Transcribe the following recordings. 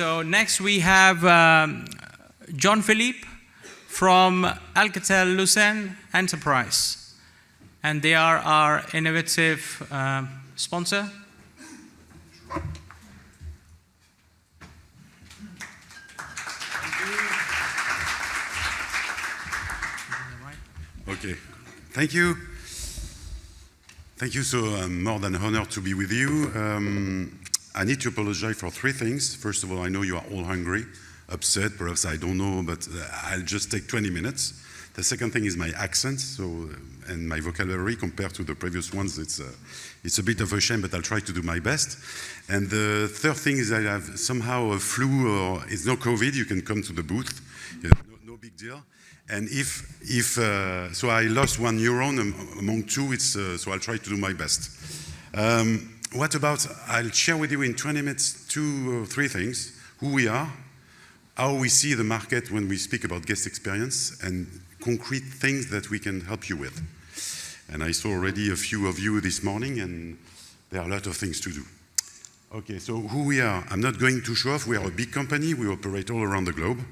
So next we have Jean-Phillipe from Alcatel-Lucent Enterprise. And they are our innovative sponsor. Okay, thank you. Thank you, so I'm more than honored to be with you. I need to apologize for three things. First of all, I know you are all hungry, upset, perhaps I don't know, but I'll just take 20 minutes. The second thing is my accent, and my vocabulary compared to the previous ones, it's a bit of a shame, but I'll try to do my best. And the third thing is I have somehow a flu, or it's no COVID, you can come to the booth, no big deal. And so I lost one neuron among two, so I'll try to do my best. What about, I'll share with you in 20 minutes 2 or 3 things: who we are, how we see the market when we speak about guest experience, and concrete things that we can help you with. And I saw already a few of you this morning, and there are a lot of things to do. Okay, so who we are, I'm not going to show off. We are a big company, we operate all around the globe.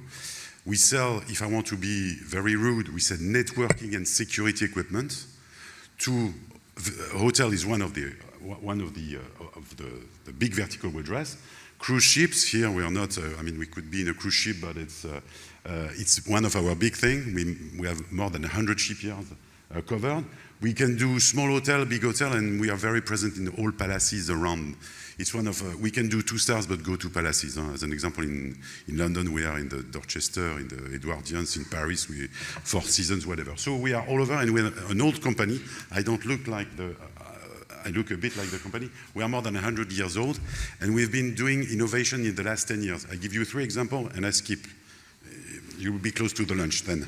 We sell, if I want to be very rude, we sell networking and security equipment to hotel is one of the big vertical we address. Cruise ships, here we are not, I mean, we could be in a cruise ship, but it's one of our big things. We have more than 100 shipyards covered. We can do small hotel, big hotel, and we are very present in all palaces around. It's one of, we can do 2 stars, but go to palaces. As an example, in London, we are in the Dorchester, in the Edwardians, in Paris, 4 Seasons, whatever. So we are all over, and we're an old company. I don't look like I look a bit like the company. We are more than 100 years old, and we've been doing innovation in the last 10 years. I give you 3 examples, and I skip. You will be close to the lunch then.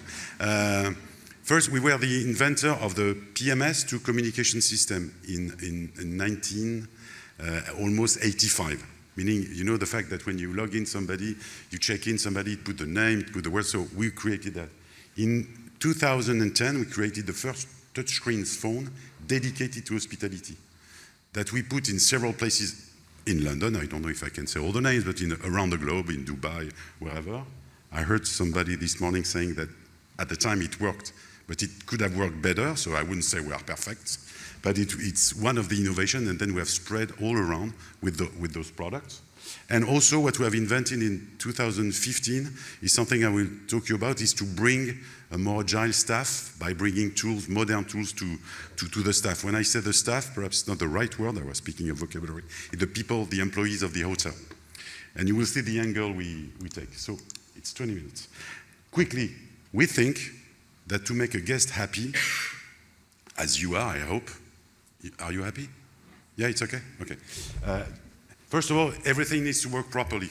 First, we were the inventor of the PMS to communication system in almost 85. Meaning, you know the fact that when you log in somebody, you check in somebody, put the name, put the word, so we created that. In 2010, we created the first touchscreen phone dedicated to hospitality that we put in several places in London. I don't know if I can say all the names, but around the globe, in Dubai, wherever. I heard somebody this morning saying that at the time it worked, but it could have worked better, so I wouldn't say we are perfect. But it's one of the innovations, and then we have spread all around with those products. And also what we have invented in 2015 is something I will talk to you about, is to bring a more agile staff by bringing tools, modern tools to the staff. When I say the staff, perhaps not the right word, I was speaking of vocabulary, it's the people, the employees of the hotel. And you will see the angle we take. So it's 20 minutes. Quickly, we think that to make a guest happy, as you are, I hope. Are you happy? Yeah, it's okay? Okay. First of all, everything needs to work properly.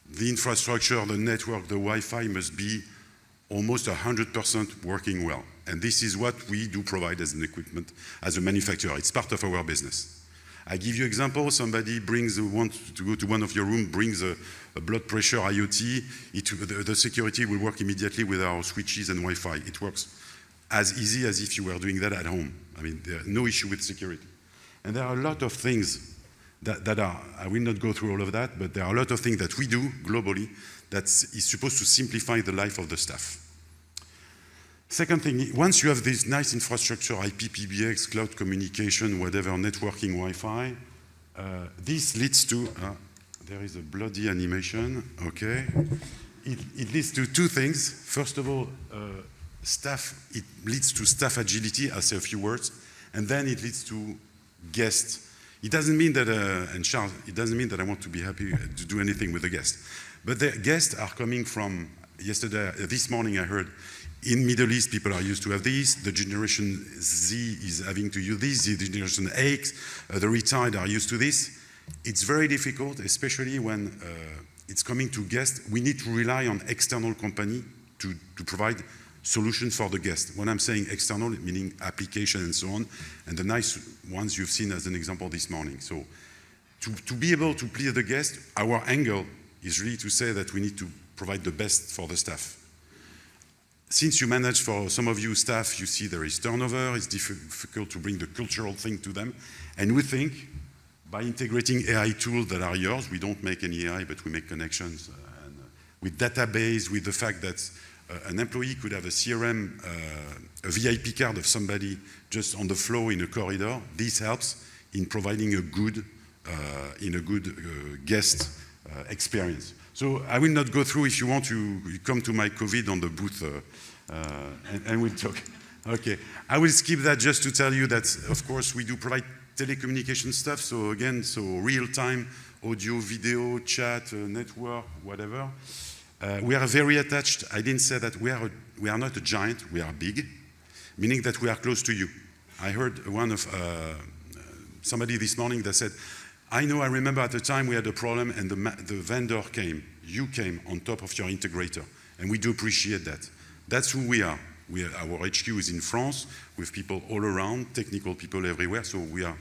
The infrastructure, the network, the Wi-Fi must be almost 100% working well. And this is what we do provide as an equipment, as a manufacturer. It's part of our business. I give you an example. Somebody wants to go to one of your rooms, brings a blood pressure IoT. The security will work immediately with our switches and Wi-Fi. It works as easy as if you were doing that at home. I mean, there's no issue with security. And there are a lot of things that are, I will not go through all of that, but there are a lot of things that we do globally that is supposed to simplify the life of the staff. Second thing, once you have this nice infrastructure, IP, PBX, cloud communication, whatever, networking, Wi-Fi, this leads to, there is a bloody animation, okay. It leads to 2 things. First of all, it leads to staff agility, I'll say a few words, and then it leads to guests. It doesn't mean that, and Charles, it doesn't mean that I want to be happy to do anything with the guests. But the guests are coming from, this morning I heard, in Middle East, people are used to have this, the generation Z is having to use this, the generation X, the retired are used to this. It's very difficult, especially when it's coming to guests. We need to rely on external company to provide solutions for the guest. When I'm saying external, meaning application and so on, and the nice ones you've seen as an example this morning. So to be able to please the guest, our angle is really to say that we need to provide the best for the staff. Since you manage, for some of you staff, you see there is turnover, it's difficult to bring the cultural thing to them, and we think by integrating AI tools that are yours. We don't make any AI, but we make connections. And with database, with the fact that an employee could have a CRM, a VIP card of somebody just on the floor in a corridor. This helps in providing a good, guest experience. So I will not go through. If you want to come to my COVID on the booth, and we'll talk. Okay, I will skip that just to tell you that, of course, we do provide telecommunication stuff. So again, real-time audio, video, chat, network, whatever. We are very attached. I didn't say that we are not a giant. We are big, meaning that we are close to you. I heard one of somebody this morning that said, I remember at the time we had a problem and the vendor came. You came on top of your integrator. And we do appreciate that. That's who we are. Our HQ is in France with people all around, technical people everywhere. So we are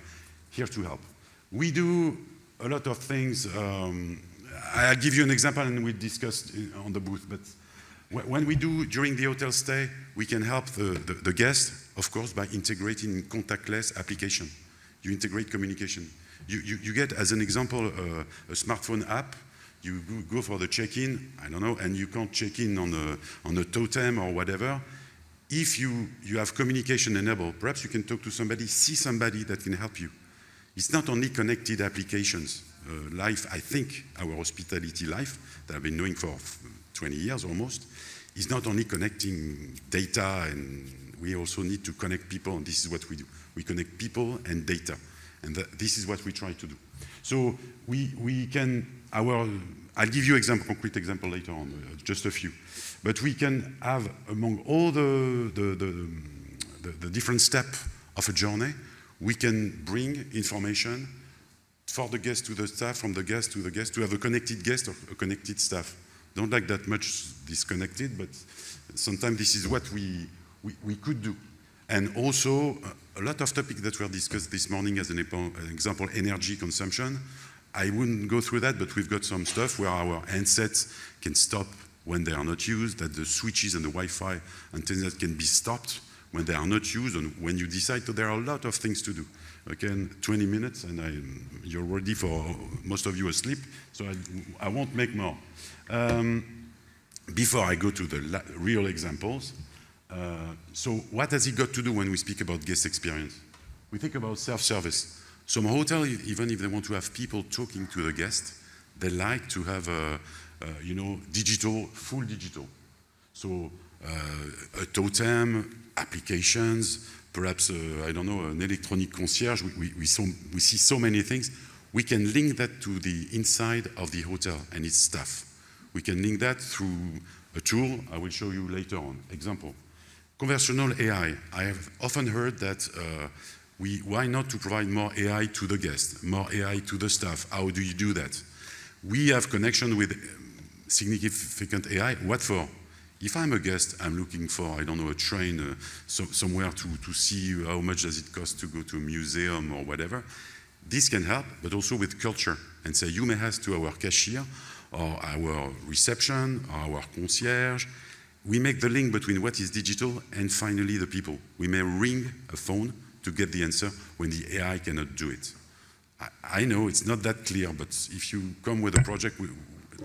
here to help. We do a lot of things. I'll give you an example and we'll discuss on the booth. But when we do during the hotel stay, we can help the guest, of course, by integrating contactless application. You integrate communication. You get, as an example, a smartphone app. You go for the check-in, I don't know, and you can't check in on a totem or whatever. If you have communication enabled, perhaps you can talk to somebody, see somebody that can help you. It's not only connected applications. Life, I think, our hospitality life, that I've been doing for 20 years almost, is not only connecting data, and we also need to connect people, and this is what we do. We connect people and data, and this is what we try to do. So we can, I'll give you concrete example later on, just a few. But we can have, among all the different steps of a journey, we can bring information for the guest to the staff, from the guest to the guest, to have a connected guest or a connected staff. Don't like that much disconnected, but sometimes this is what we could do. And also, a lot of topics that were discussed this morning, as an example, energy consumption. I wouldn't go through that, but we've got some stuff where our handsets can stop when they are not used, that the switches and the Wi-Fi antennas can be stopped when they are not used, and when you decide to, there are a lot of things to do. Okay, 20 minutes, and you're ready for most of you asleep, so I won't make more. Before I go to the real examples, so what has it got to do when we speak about guest experience? We think about self-service. Some hotels, even if they want to have people talking to the guest, they like to have digital, full digital. So a totem, applications, perhaps, I don't know, an electronic concierge. We see so many things. We can link that to the inside of the hotel and its staff. We can link that through a tool I will show you later on. Example, conversational AI. I have often heard that why not to provide more AI to the guest, more AI to the staff? How do you do that? We have connection with significant AI. What for? If I'm a guest, I'm looking for, I don't know, a train somewhere to see how much does it cost to go to a museum or whatever. This can help, but also with culture, and say, you may ask to our cashier or our reception or our concierge. We make the link between what is digital and finally the people. We may ring a phone to get the answer when the AI cannot do it. I know it's not that clear, but if you come with a project,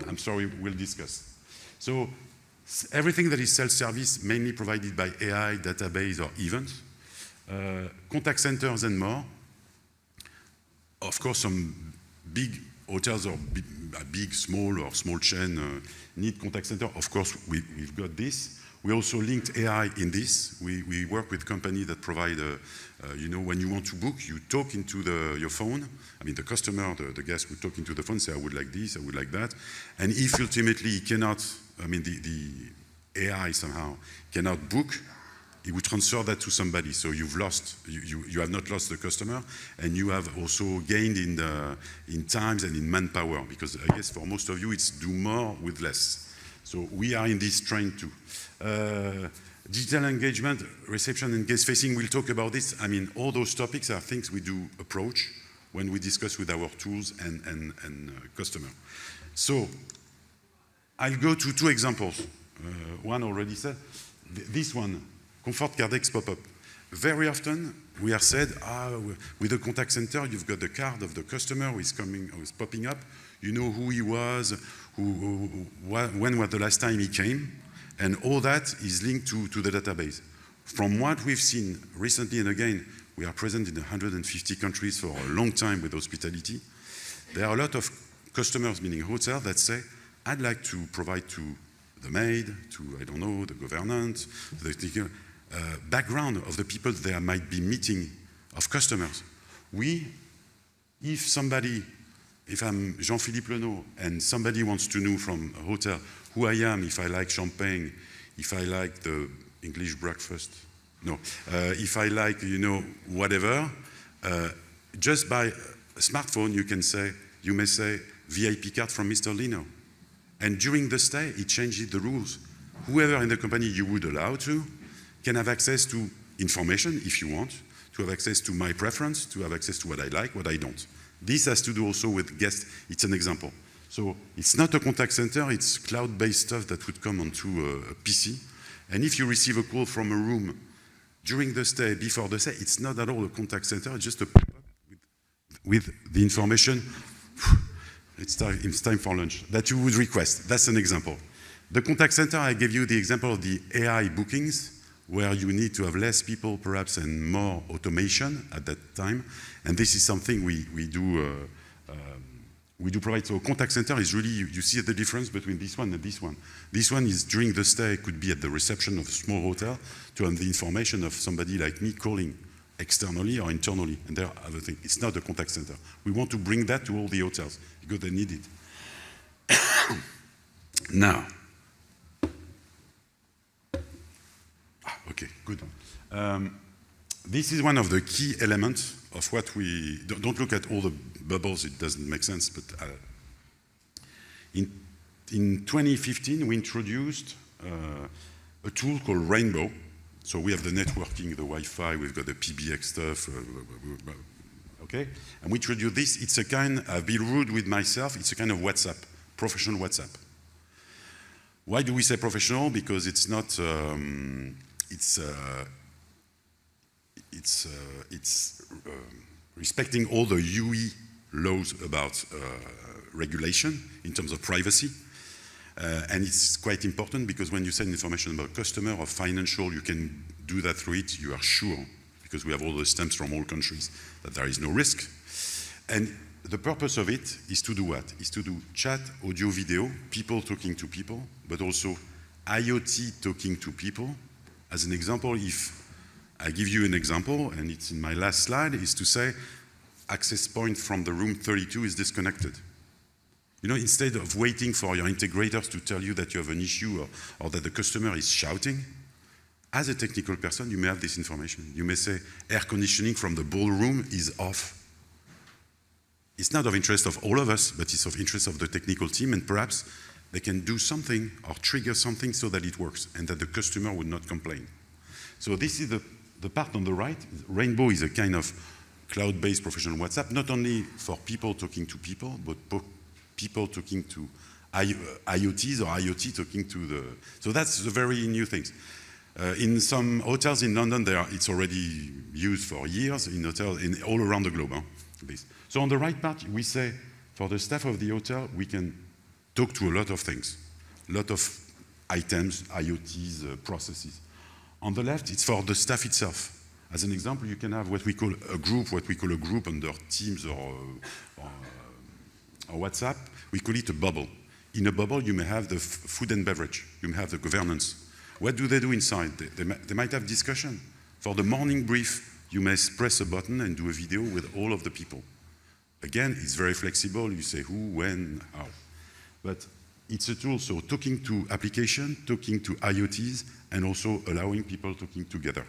I'm sorry, we'll discuss. So everything that is self-service, mainly provided by AI, database, or events, contact centers and more. Of course, some big hotels or big, small, or small chain need contact center. Of course, we've got this. We also linked AI in this. We work with companies that provide, when you want to book, you talk into your phone. I mean, the customer, the guest would talk into the phone, say, I would like this, I would like that. And if ultimately he cannot, the AI somehow cannot book, it would transfer that to somebody. So you've lost, you have not lost the customer, and you have also gained in times and in manpower, because I guess for most of you, it's do more with less. So we are in this train too. Digital engagement, reception, and guest facing, we'll talk about this. I mean, all those topics are things we do approach when we discuss with our tools and customer. So I'll go to two examples. One already said, this one, Comfort Cardex pop-up. very often we are said, with the contact center, you've got the card of the customer who is popping up. You know who he was, when was the last time he came, and all that is linked to the database. From what we've seen recently, and again, we are present in 150 countries for a long time with hospitality, there are a lot of customers, meaning hotels, that say, I'd like to provide to the maid, to, I don't know, the governance, the technical background of the people there might be meeting of customers. If I'm Jean-Phillipe Lenot and somebody wants to know from a hotel who I am, if I like champagne, if I like the English breakfast, if I like, whatever, just by a smartphone you may say VIP card from Mr. Lenot. And during the stay, it changes the rules. Whoever in the company you would allow to can have access to information, if you want, to have access to my preference, to have access to what I like, what I don't. This has to do also with guests. It's an example. So it's not a contact center, it's cloud-based stuff that would come onto a PC. And if you receive a call from a room during the stay, before the stay, it's not at all a contact center, it's just a pop-up with the information. It's time for lunch, that you would request. That's an example. The contact center, I gave you the example of the AI bookings, where you need to have less people perhaps and more automation at that time. And this is something we do provide. So contact center is really, you see the difference between this one and this one. This one is during the stay, could be at the reception of a small hotel to have the information of somebody like me calling externally or internally. And there are other things. It's not a contact center. We want to bring that to all the hotels because they need it. Now, okay, good. This is one of the key elements of what we, don't look at all the bubbles, it doesn't make sense, but in 2015 we introduced a tool called Rainbow. So we have the networking, the Wi-Fi, we've got the PBX stuff, okay? And we introduced this, it's a kind, I'll be rude with myself, it's a kind of WhatsApp, professional WhatsApp. Why do we say professional? Because it's not, it's respecting all the UE laws about regulation in terms of privacy. And it's quite important because when you send information about customer or financial, you can do that through it, you are sure, because we have all the stamps from all countries, that there is no risk. And the purpose of it is to do what? Is to do chat, audio, video, people talking to people, but also IoT talking to people. As an example, if I give you an example, and it's in my last slide, is to say access point from the room 32 is disconnected. You know, instead of waiting for your integrators to tell you that you have an issue or that the customer is shouting, as a technical person, you may have this information. You may say air conditioning from the ballroom is off. It's not of interest of all of us, but it's of interest of the technical team, and perhaps they can do something or trigger something so that it works and that the customer would not complain. So this is the part on the right. Rainbow is a kind of cloud-based professional WhatsApp, not only for people talking to people, but people talking to IoTs or IoT talking to the... So that's the very new things. In some hotels in London, it's already used for years in hotels all around the globe. This. So on the right part, we say, for the staff of the hotel, we can talk to a lot of things, a lot of items, IoTs, processes. On the left, it's for the staff itself. As an example, you can have what we call a group under Teams or WhatsApp. We call it a bubble. In a bubble, you may have the food and beverage. You may have the governance. What do they do inside? They might have discussion. For the morning brief, you may press a button and do a video with all of the people. Again, it's very flexible. You say who, when, how. But it's a tool, so talking to application, talking to IoTs, and also allowing people talking together.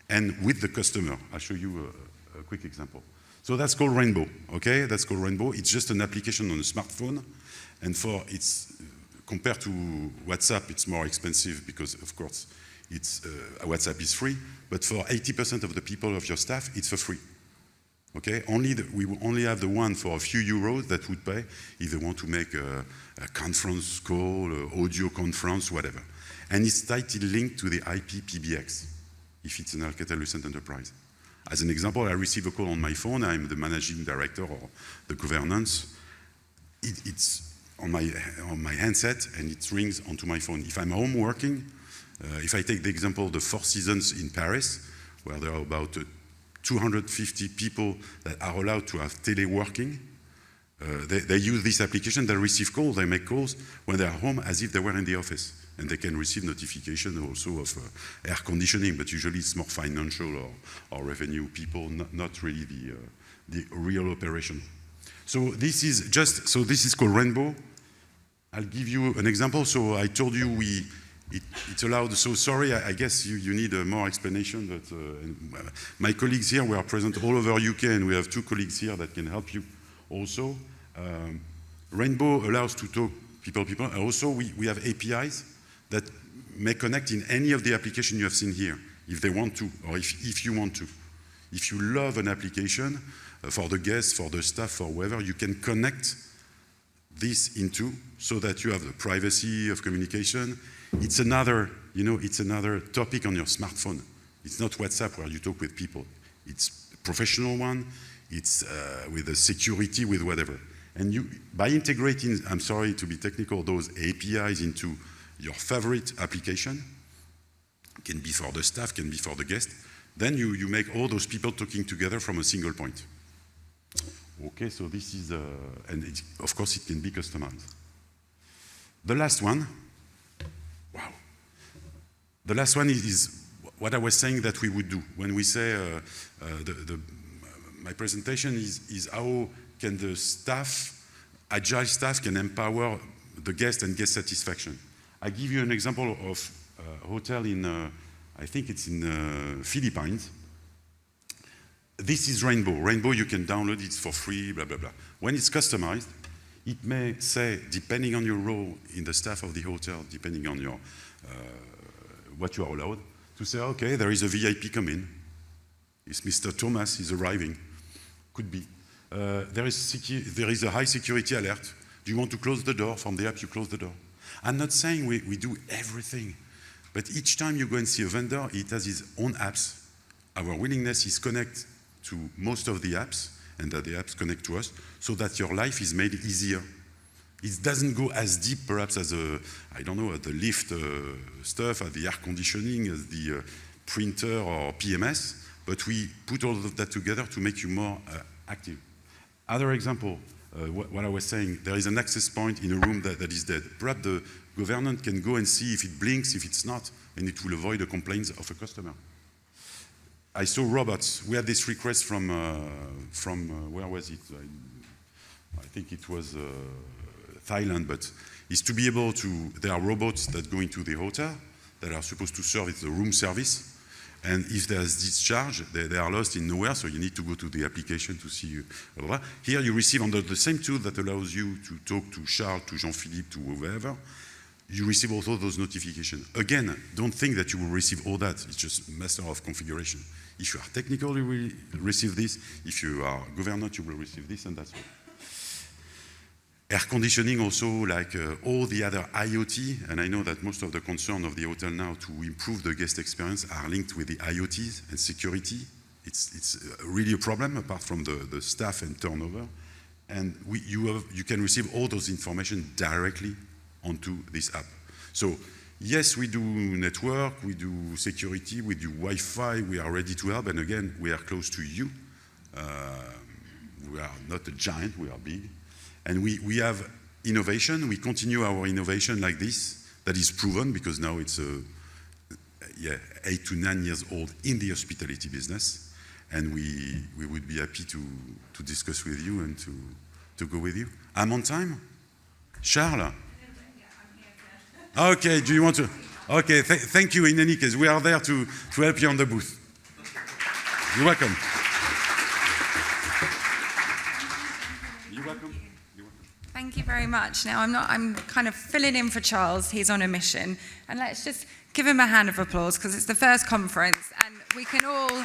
And with the customer, I'll show you a quick example. So that's called Rainbow, okay? That's called Rainbow. It's just an application on a smartphone. And compared to WhatsApp, it's more expensive because, of course, WhatsApp is free. But for 80% of the people of your staff, it's for free. Okay? We will only have the one for a few euros that would pay if they want to make a conference call, audio conference, whatever. And it's tightly linked to the IP PBX. if it's an Alcatel-Lucent Enterprise. As an example, I receive a call on my phone, I'm the managing director or the governance. It's on my handset and it rings onto my phone. If I'm home working, if I take the example of the Four Seasons in Paris, where there are about 250 people that are allowed to have teleworking, they use this application, they receive calls, they make calls when they are home as if they were in the office. And they can receive notification also of air conditioning, but usually it's more financial or revenue people, not really the real operation. So this is called Rainbow. I'll give you an example. So I told you it's allowed, so sorry, I guess you need more explanation, but my colleagues here, we are present all over UK and we have 2 colleagues here that can help you also. Rainbow allows to talk people, and also we have APIs that may connect in any of the applications you have seen here, if they want to, or if you want to. If you love an application, for the guests, for the staff, for whoever, you can connect this into, so that you have the privacy of communication. It's another topic on your smartphone. It's not WhatsApp where you talk with people. It's a professional one, it's with the security, with whatever. And by integrating, I'm sorry to be technical, those APIs into your favorite application, can be for the staff, can be for the guest, then you make all those people talking together from a single point. Okay, so this is, and of course it can be customized. The last one, wow. The last one is what I was saying that we would do. When we say, my presentation is how can the staff, agile staff can empower the guest and guest satisfaction. I give you an example of a hotel in, I think it's in Philippines. This is Rainbow. Rainbow, you can download, it's for free, blah, blah, blah. When it's customized, it may say, depending on your role in the staff of the hotel, depending on your, what you are allowed, to say, okay, there is a VIP coming. It's Mr. Thomas, he's arriving. Could be. There is a high security alert. Do you want to close the door? From the app, you close the door. I'm not saying we do everything, but each time you go and see a vendor, it has his own apps. Our willingness is connect to most of the apps, and that the apps connect to us, so that your life is made easier. It doesn't go as deep, perhaps, as I don't know, at the lift stuff, at the air conditioning, as the printer or PMS, but we put all of that together to make you more active. Other example, what I was saying, there is an access point in a room that is dead. Perhaps the government can go and see if it blinks, if it's not, and it will avoid the complaints of a customer. I saw robots. We had this request from where was it? I think it was Thailand, but it's to be able to, there are robots that go into the hotel that are supposed to serve the room service. And if there's discharge, they are lost in nowhere, so you need to go to the application to see. Here you receive under the same tool that allows you to talk to Charles, to Jean-Philippe, to whoever. You receive also those notifications. Again, don't think that you will receive all that. It's just a matter of configuration. If you are technical, you will receive this. If you are government, you will receive this, and that's all. Air conditioning also, like all the other IoT, and I know that most of the concern of the hotel now to improve the guest experience are linked with the IoTs and security. It's really a problem, apart from the staff and turnover. And you can receive all those information directly onto this app. So yes, we do network, we do security, we do Wi-Fi, we are ready to help, and again, we are close to you. We are not a giant, we are big. And we have innovation, we continue our innovation like this, that is proven, because now it's 8 to 9 years old in the hospitality business, and we would be happy to discuss with you and to go with you. I'm on time? Charles? Okay, do you want to? Okay, thank you in any case. We are there to help you on the booth. You're welcome. You're welcome. Thank you very much. Now, I'm kind of filling in for Charles. He's on a mission. And let's just give him a hand of applause, because it's the first conference, and we can all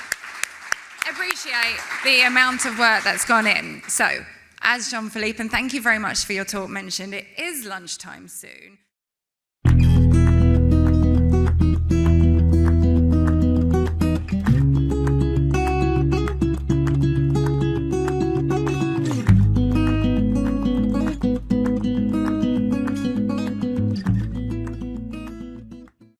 appreciate the amount of work that's gone in. So, as Jean-Phillipe, and thank you very much for your talk, mentioned, it is lunchtime soon.